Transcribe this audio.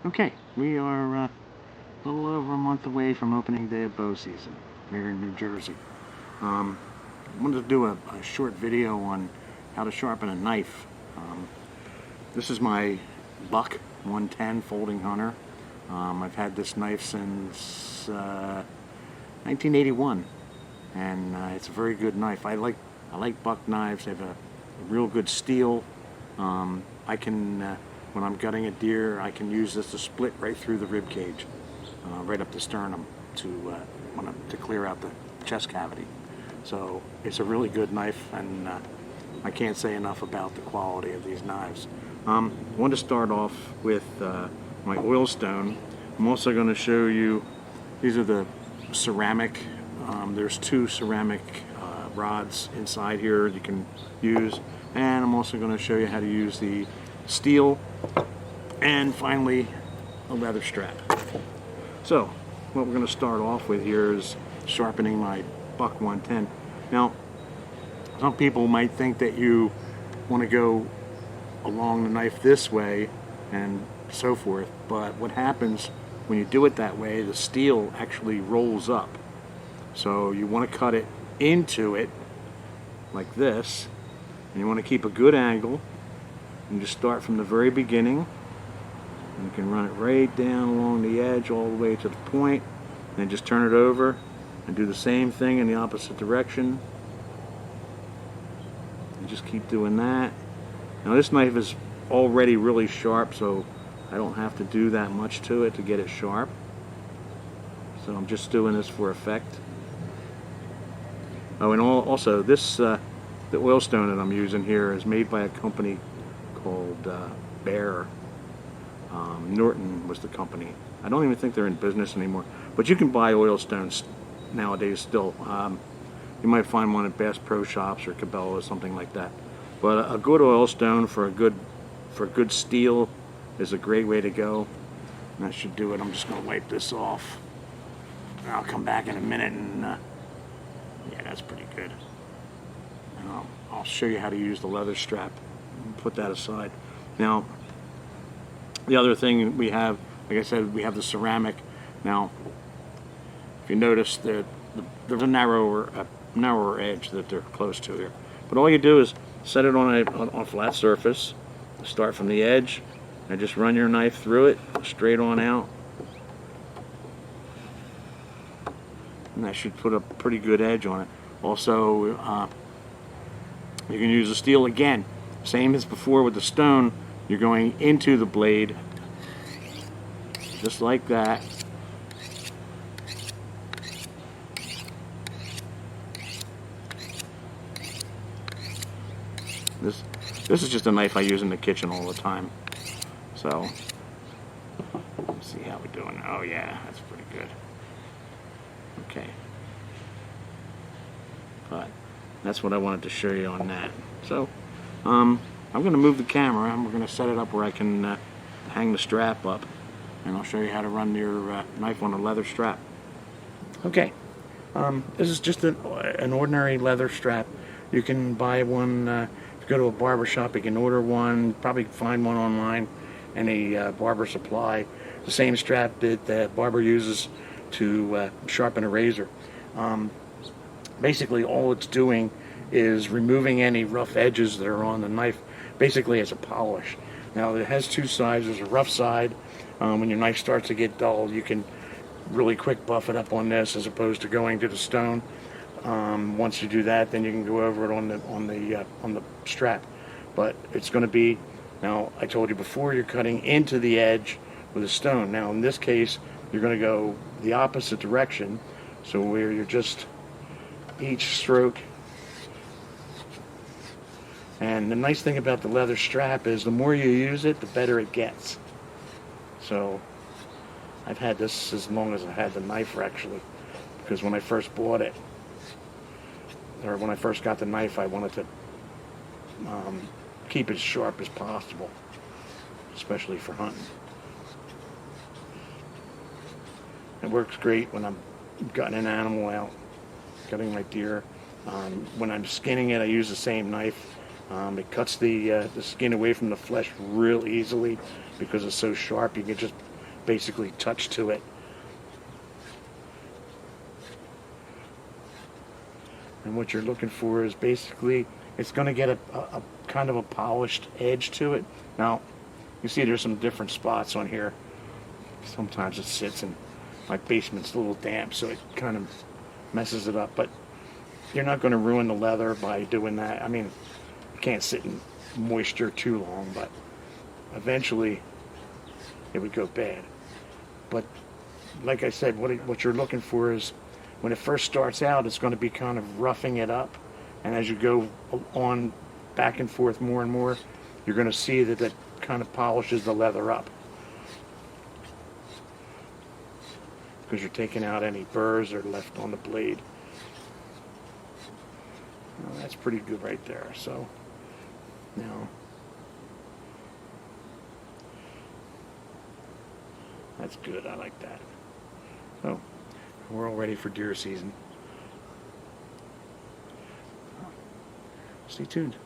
Okay, we are a little over a month away from opening day of bow season here in New Jersey. I wanted to do a short video on how to sharpen a knife. This is my Buck 110 folding hunter. I've had this knife since 1981, and it's a very good knife. I like Buck knives. They have a real good steel. I can, when I'm gutting a deer, I can use this to split right through the rib cage, right up the sternum to clear out the chest cavity. So it's a really good knife, and I can't say enough about the quality of these knives. I want to start off with my oil stone. I'm also going to show you, these are the ceramic, there's two ceramic rods inside here you can use, and I'm also going to show you how to use the steel, and finally a leather strap. So what we're going to start off with here is sharpening my Buck 110. Now, some people might think that you want to go along the knife this way and so forth, but what happens when you do it that way, the steel actually rolls up. So you want to cut it into it like this, and you want to keep a good angle, and just start from the very beginning. And you can run it right down along the edge all the way to the point, and then just turn it over and do the same thing in the opposite direction. And just keep doing that. Now this knife is already really sharp, so I don't have to do that much to it to get it sharp. So I'm just doing this for effect. Oh, and also this, the oil stone that I'm using here is made by a company called Bear. Norton was the company. I don't even think they're in business anymore. But you can buy oil stones nowadays still. You might find one at Bass Pro Shops or Cabela or something like that. But a good oil stone for a good steel is a great way to go. And that should do it. I'm just going to wipe this off. And I'll come back in a minute, and yeah, that's pretty good. And I'll show you how to use the leather strap. Put that aside. Now, the other thing we have, like I said, we have the ceramic. Now, if you notice, there's a narrower edge that they're close to here. But all you do is set it on a flat surface, start from the edge, and just run your knife through it, straight on out. And that should put a pretty good edge on it. Also, you can use the steel again. Same as before with the stone, you're going into the blade, just like that. This is just a knife I use in the kitchen all the time. So, let's see how we're doing. Oh yeah, that's pretty good. Okay. But that's what I wanted to show you on that. So, I'm going to move the camera, and we're going to set it up where I can hang the strap up, and I'll show you how to run your knife on a leather strap. Okay, this is just an ordinary leather strap. You can buy one, if you go to a barber shop, you can order one, probably find one online, any barber supply. The same strap that the barber uses to sharpen a razor. Basically all it's doing is removing any rough edges that are on the knife, basically as a polish. Now it has two sides. There's a rough side. When your knife starts to get dull, you can really quick buff it up on this as opposed to going to the stone. Once you do that, then you can go over it on the strap. But it's going to be, now I told you before, you're cutting into the edge with a stone. Now in this case, you're going to go the opposite direction, so where you're just each stroke. And the nice thing about the leather strap is the more you use it, the better it gets. So I've had this as long as I had the knife, actually, because when I first bought it, or when I first got the knife, I wanted to keep it as sharp as possible, especially for hunting. It works great when I'm gutting an animal out, gutting my deer. When I'm skinning it, I use the same knife. It cuts the skin away from the flesh real easily. because it's so sharp. You can just basically touch to it. And what you're looking for is basically, it's going to get a kind of a polished edge to it. Now, you see there's some different spots on here. Sometimes it sits in, my basement's a little damp, so it kind of messes it up. But you're not going to ruin the leather by doing that. I mean, you can't sit in moisture too long, but eventually it would go bad. But like I said, what you're looking for is, when it first starts out, it's going to be kind of roughing it up, and as you go on back and forth more and more, you're going to see that it kind of polishes the leather up, because you're taking out any burrs that are left on the blade. Well, that's pretty good right there. So now that's good. I like that. So we're all ready for deer season. Stay tuned.